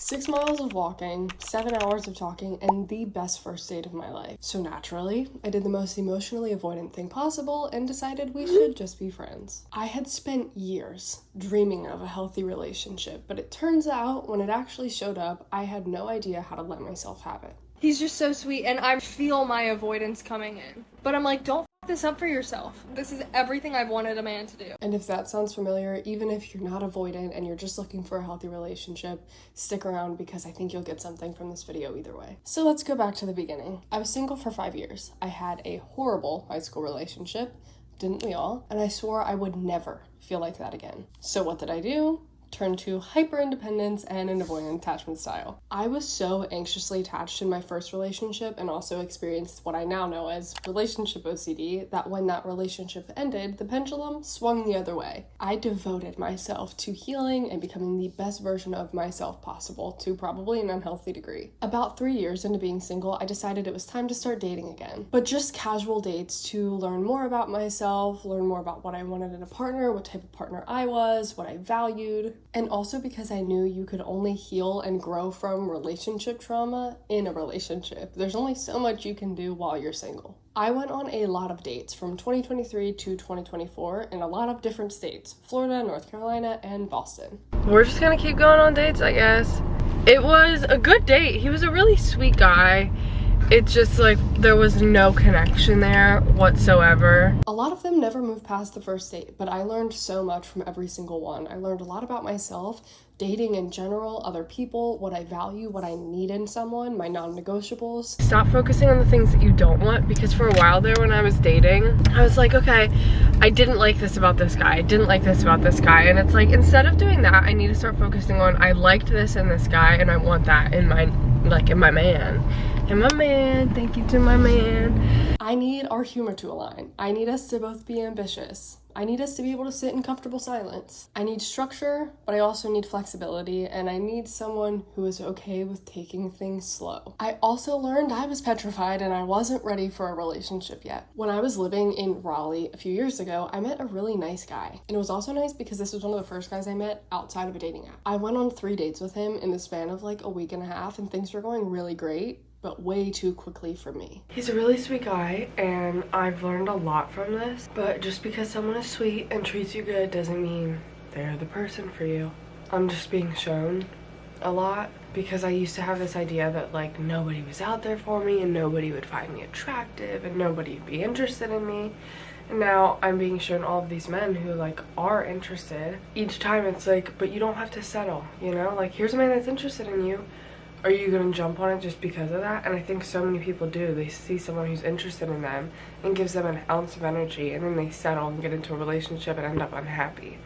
6 miles of walking, 7 hours of talking, and the best first date of my life. So naturally, I did the most emotionally avoidant thing possible and decided we should just be friends. I had spent years dreaming of a healthy relationship, but it turns out when it actually showed up, I had no idea how to let myself have it. He's just so sweet, and I feel my avoidance coming in. But I'm like, don't f this up for yourself. This is everything I've wanted a man to do. And if that sounds familiar, even if you're not avoidant and you're just looking for a healthy relationship, stick around because I think you'll get something from this video either way. So let's go back to the beginning. I was single for 5 years. I had a horrible high school relationship, didn't we all? And I swore I would never feel like that again. So what did I do? Turned to hyper-independence and an avoidant attachment style. I was so anxiously attached in my first relationship and also experienced what I now know as relationship OCD that when that relationship ended, the pendulum swung the other way. I devoted myself to healing and becoming the best version of myself possible to probably an unhealthy degree. About 3 years into being single, I decided it was time to start dating again. But just casual dates to learn more about myself, learn more about what I wanted in a partner, what type of partner I was, what I valued. And also because I knew you could only heal and grow from relationship trauma in a relationship. There's only so much you can do while you're single. I went on a lot of dates from 2023 to 2024 in a lot of different states: Florida, North Carolina, and Boston. We're just gonna keep going on dates, I guess. It was a good date. He was a really sweet guy. It's just like there was no connection there whatsoever. A lot of them never moved past the first date, but I learned so much from every single one. I learned a lot about myself, dating in general, other people, what I value, what I need in someone, my non-negotiables. Stop focusing on the things that you don't want, because for a while there when I was dating, I was like, okay, I didn't like this about this guy, I didn't like this about this guy, and it's like, instead of doing that, I need to start focusing on, I liked this in this guy, and I want that in my, in my man. And my man, thank you to my man. I need our humor to align. I need us to both be ambitious. I need us to be able to sit in comfortable silence. I need structure, but I also need flexibility, and I need someone who is okay with taking things slow. I also learned I was petrified and I wasn't ready for a relationship yet. When I was living in Raleigh a few years ago, I met a really nice guy. And it was also nice because this was one of the first guys I met outside of a dating app. I went on 3 dates with him in the span of like a week and a half, and things were going really great, but way too quickly for me. He's a really sweet guy, and I've learned a lot from this, but just because someone is sweet and treats you good doesn't mean they're the person for you. I'm just being shown a lot because I used to have this idea that like nobody was out there for me and nobody would find me attractive and nobody would be interested in me. And now I'm being shown all of these men who like are interested. Each time it's like, but you don't have to settle, you know? Like, here's a man that's interested in you. Are you gonna jump on it just because of that? And I think so many people do. They see someone who's interested in them and gives them an ounce of energy, and then they settle and get into a relationship and end up unhappy.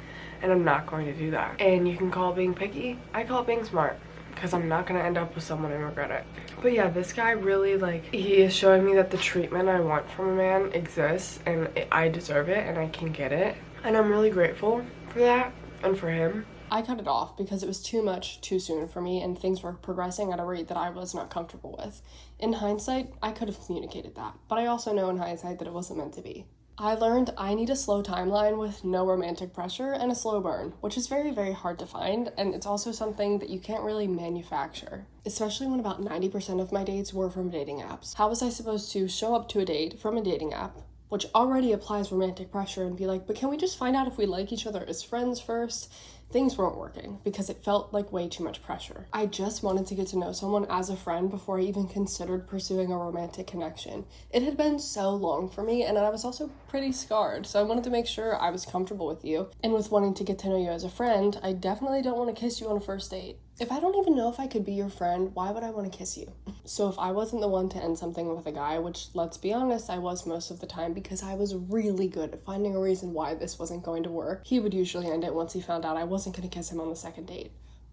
And I'm not going to do that. And you can call it being picky. I call it being smart, because I'm not gonna end up with someone and regret it. But yeah, this guy really, like, he is showing me that the treatment I want from a man exists, and I deserve it and I can get it. And I'm really grateful for that and for him. I cut it off because it was too much too soon for me and things were progressing at a rate that I was not comfortable with. In hindsight, I could have communicated that, but I also know in hindsight that it wasn't meant to be. I learned I need a slow timeline with no romantic pressure and a slow burn, which is very, very hard to find, and it's also something that you can't really manufacture, especially when about 90% of my dates were from dating apps. How was I supposed to show up to a date from a dating app, which already applies romantic pressure, and be like, but can we just find out if we like each other as friends first? Things weren't working because it felt like way too much pressure. I just wanted to get to know someone as a friend before I even considered pursuing a romantic connection. It had been so long for me, and I was also pretty scarred, so I wanted to make sure I was comfortable with you. And with wanting to get to know you as a friend, I definitely don't want to kiss you on a first date. If I don't even know if I could be your friend, why would I want to kiss you? So if I wasn't the one to end something with a guy, which, let's be honest, I was most of the time because I was really good at finding a reason why this wasn't going to work, he would usually end it once he found out I wasn't going to kiss him on the second date.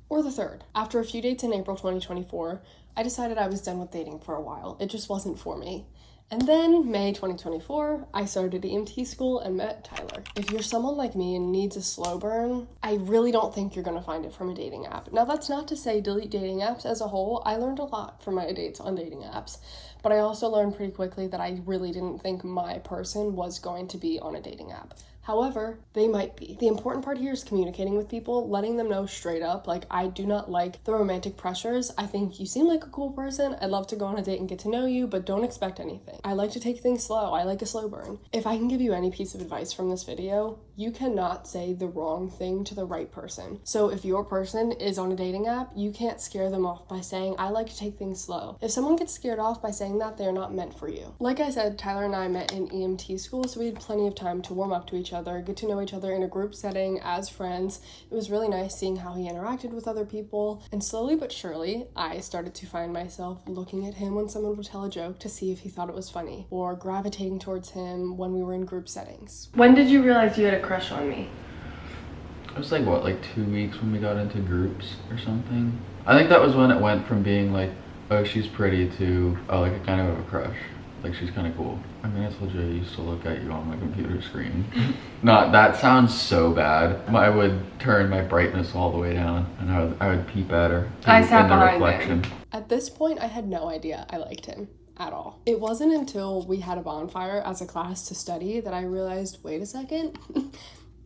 Or the third. After a few dates in April 2024, I decided I was done with dating for a while. It just wasn't for me. And then, May 2024, I started EMT school and met Tyler. If you're someone like me and needs a slow burn, I really don't think you're gonna find it from a dating app. Now, that's not to say delete dating apps as a whole. I learned a lot from my dates on dating apps, but I also learned pretty quickly that I really didn't think my person was going to be on a dating app. However, they might be. The important part here is communicating with people, letting them know straight up, like, I do not like the romantic pressures. I think you seem like a cool person. I'd love to go on a date and get to know you, but don't expect anything. I like to take things slow. I like a slow burn. If I can give you any piece of advice from this video, you cannot say the wrong thing to the right person. So if your person is on a dating app, you can't scare them off by saying, I like to take things slow. If someone gets scared off by saying that, they're not meant for you. Like I said, Tyler and I met in EMT school, so we had plenty of time to warm up to each other, get to know each other in a group setting as friends. It was really nice seeing how he interacted with other people, and slowly but surely, I started to find myself looking at him when someone would tell a joke to see if he thought it was funny, or gravitating towards him when we were in group settings. When did you realize you had a crush on me? It was like, what, like 2 weeks when we got into groups or something? I think that was when it went from being like, oh, she's pretty to, oh, like, I kind of have a crush. Like, she's kind of cool. I mean, I told you I used to look at you on my computer screen. Not, that sounds so bad. I would turn my brightness all the way down, and I would peep at her. I sat in the behind reflection. him. At this point, I had no idea I liked him at all. It wasn't until we had a bonfire as a class to study that I realized, wait a second,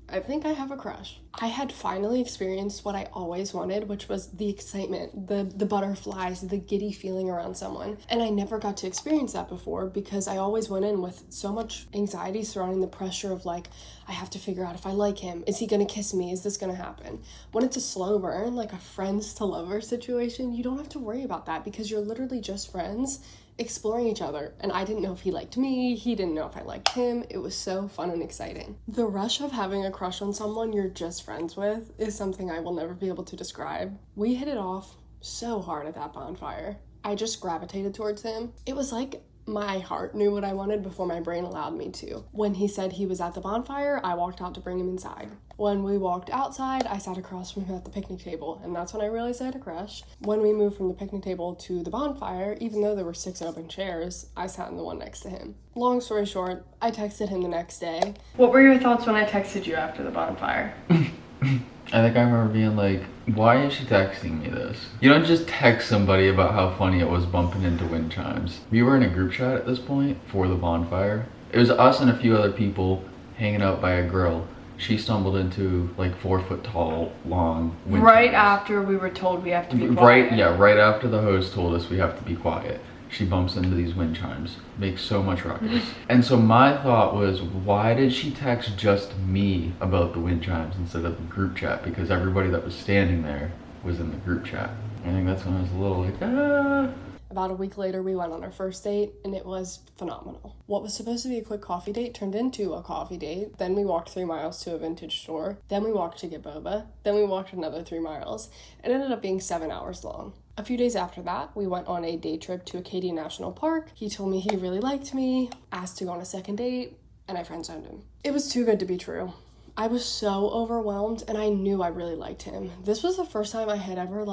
I think I have a crush. I had finally experienced what I always wanted, which was the excitement, the butterflies, the giddy feeling around someone. And I never got to experience that before because I always went in with so much anxiety surrounding the pressure of like, I have to figure out if I like him. Is he gonna kiss me? Is this gonna happen? When it's a slow burn, like a friends to lover situation, you don't have to worry about that because you're literally just friends exploring each other, and I didn't know if he liked me, he didn't know if I liked him. It was so fun and exciting. The rush of having a crush on someone you're just friends with is something I will never be able to describe. We hit it off so hard at that bonfire. I just gravitated towards him. It was like my heart knew what I wanted before my brain allowed me to. When he said he was at the bonfire, I walked out to bring him inside. When we walked outside, I sat across from him at the picnic table, and that's when I realized I had a crush. When we moved from the picnic table to the bonfire, even though there were 6 open chairs, I sat in the one next to him. Long story short, I texted him the next day. What were your thoughts when I texted you after the bonfire? I think I remember being like, why is she texting me this? You don't just text somebody about how funny it was bumping into wind chimes. We were in a group chat at this point for the bonfire. It was us and a few other people hanging out by a grill. She stumbled into like 4 foot tall, long wind Right chimes. after we were told we have to be quiet. Right after the host told us we have to be quiet. She bumps into these wind chimes, makes so much ruckus. And so my thought was, why did she text just me about the wind chimes instead of the group chat? Because everybody that was standing there was in the group chat. I think that's when I was a little like, ah. About a week later, we went on our first date, and it was phenomenal. What was supposed to be a quick coffee date turned into a coffee date. Then we walked 3 miles to a vintage store. Then we walked to get boba. Then we walked another 3 miles. It ended up being 7 hours long. A few days after that, we went on a day trip to Acadia National Park. He told me he really liked me, asked to go on a second date, and I friend-zoned him. It was too good to be true. I was so overwhelmed, and I knew I really liked him. This was the first time I had ever,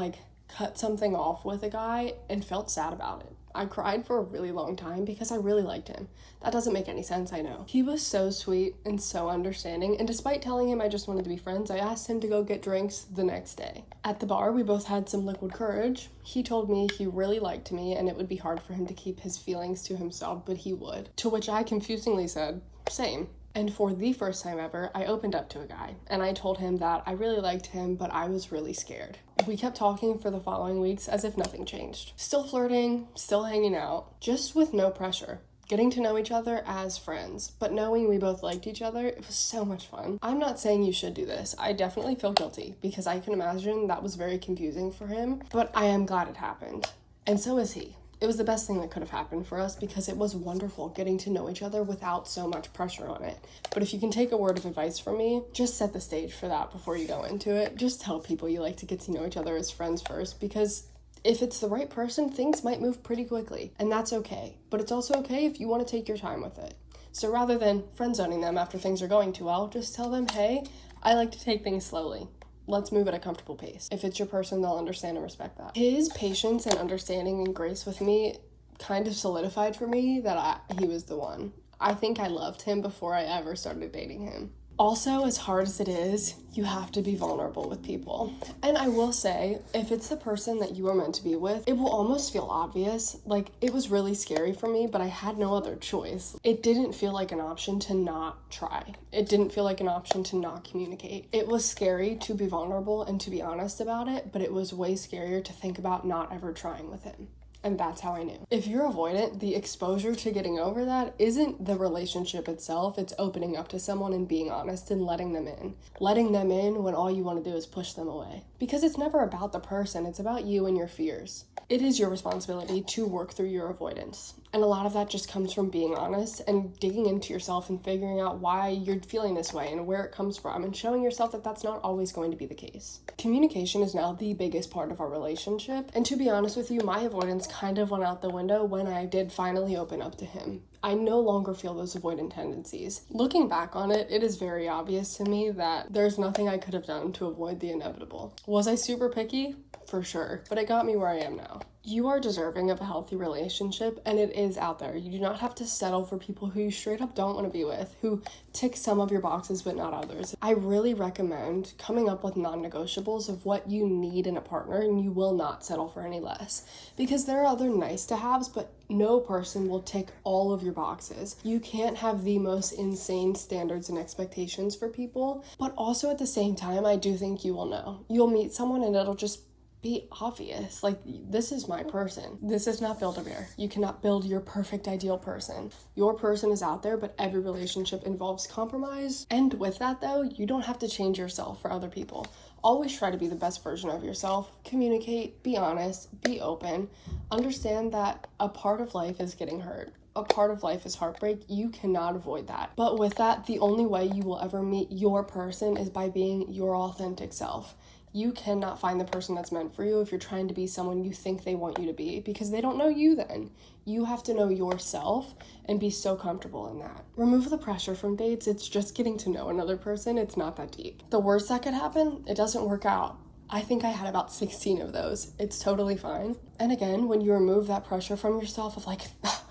cut something off with a guy and felt sad about it. I cried for a really long time because I really liked him. That doesn't make any sense, I know. He was so sweet and so understanding, and despite telling him I just wanted to be friends, I asked him to go get drinks the next day. At the bar, we both had some liquid courage. He told me he really liked me and it would be hard for him to keep his feelings to himself, but he would. To which I confusingly said, same. And for the first time ever, I opened up to a guy, and I told him that I really liked him, but I was really scared. We kept talking for the following weeks as if nothing changed. Still flirting, still hanging out, just with no pressure. Getting to know each other as friends, but knowing we both liked each other, it was so much fun. I'm not saying you should do this. I definitely feel guilty, because I can imagine that was very confusing for him, but I am glad it happened. And so is he. It was the best thing that could have happened for us because it was wonderful getting to know each other without so much pressure on it. But if you can take a word of advice from me, just set the stage for that before you go into it. Just tell people you like to get to know each other as friends first, because if it's the right person, things might move pretty quickly, and that's okay. But it's also okay if you want to take your time with it. So rather than friend-zoning them after things are going too well, just tell them, hey, I like to take things slowly. Let's move at a comfortable pace. If it's your person, they'll understand and respect that. His patience and understanding and grace with me kind of solidified for me that he was the one. I think I loved him before I ever started dating him. Also, as hard as it is, you have to be vulnerable with people. And I will say, if it's the person that you are meant to be with, it will almost feel obvious. Like, it was really scary for me, but I had no other choice. It didn't feel like an option to not try. It didn't feel like an option to not communicate. It was scary to be vulnerable and to be honest about it, but it was way scarier to think about not ever trying with him. And that's how I knew. If you're avoidant, the exposure to getting over that isn't the relationship itself. It's opening up to someone and being honest and letting them in. Letting them in when all you want to do is push them away. Because it's never about the person, it's about you and your fears. It is your responsibility to work through your avoidance. And a lot of that just comes from being honest and digging into yourself and figuring out why you're feeling this way and where it comes from and showing yourself that that's not always going to be the case. Communication is now the biggest part of our relationship. And to be honest with you, my avoidance kind of went out the window when I did finally open up to him. I no longer feel those avoidant tendencies. Looking back on it, it is very obvious to me that there's nothing I could have done to avoid the inevitable. Was I super picky? For sure, but it got me where I am now. You are deserving of a healthy relationship, and it is out there. You do not have to settle for people who you straight up don't want to be with, who tick some of your boxes but not others. I really recommend coming up with non-negotiables of what you need in a partner, and you will not settle for any less. Because there are other nice to haves, but no person will tick all of your boxes. You can't have the most insane standards and expectations for people, but also at the same time, I do think you will know. You'll meet someone and it'll just be obvious. Like, this is my person. This is not Build-A-Bear. You cannot build your perfect ideal person. Your person is out there, but every relationship involves compromise. And with that though, you don't have to change yourself for other people. Always try to be the best version of yourself. Communicate, be honest, be open. Understand that a part of life is getting hurt. A part of life is heartbreak. You cannot avoid that. But with that, the only way you will ever meet your person is by being your authentic self. You cannot find the person that's meant for you if you're trying to be someone you think they want you to be, because they don't know you then. You have to know yourself and be so comfortable in that. Remove the pressure from dates. It's just getting to know another person. It's not that deep. The worst that could happen, it doesn't work out. I think I had about 16 of those. It's totally fine. And again, when you remove that pressure from yourself of like,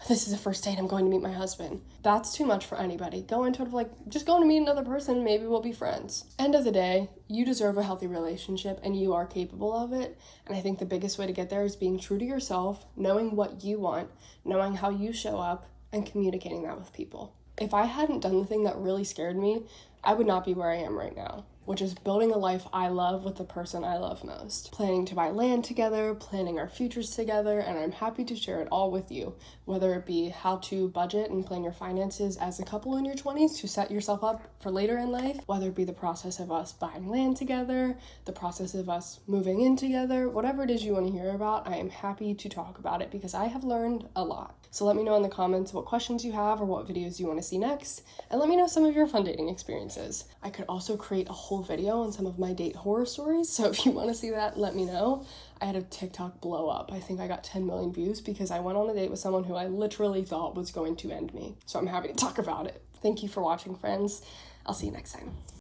this is the first date, I'm going to meet my husband. That's too much for anybody. Go into it of like, just going to meet another person, maybe we'll be friends. End of the day, you deserve a healthy relationship and you are capable of it. And I think the biggest way to get there is being true to yourself, knowing what you want, knowing how you show up, and communicating that with people. If I hadn't done the thing that really scared me, I would not be where I am right now, which is building a life I love with the person I love most. Planning to buy land together, planning our futures together, and I'm happy to share it all with you, whether it be how to budget and plan your finances as a couple in your 20s to set yourself up for later in life, whether it be the process of us buying land together, the process of us moving in together, whatever it is you want to hear about, I am happy to talk about it because I have learned a lot. So let me know in the comments what questions you have or what videos you want to see next, and let me know some of your fun dating experiences. I could also create a whole video on some of my date horror stories, so if you want to see that, let me know. I had a TikTok blow up. I think I got 10 million views because I went on a date with someone who I literally thought was going to end me. So I'm happy to talk about it. Thank you for watching, friends. I'll see you next time.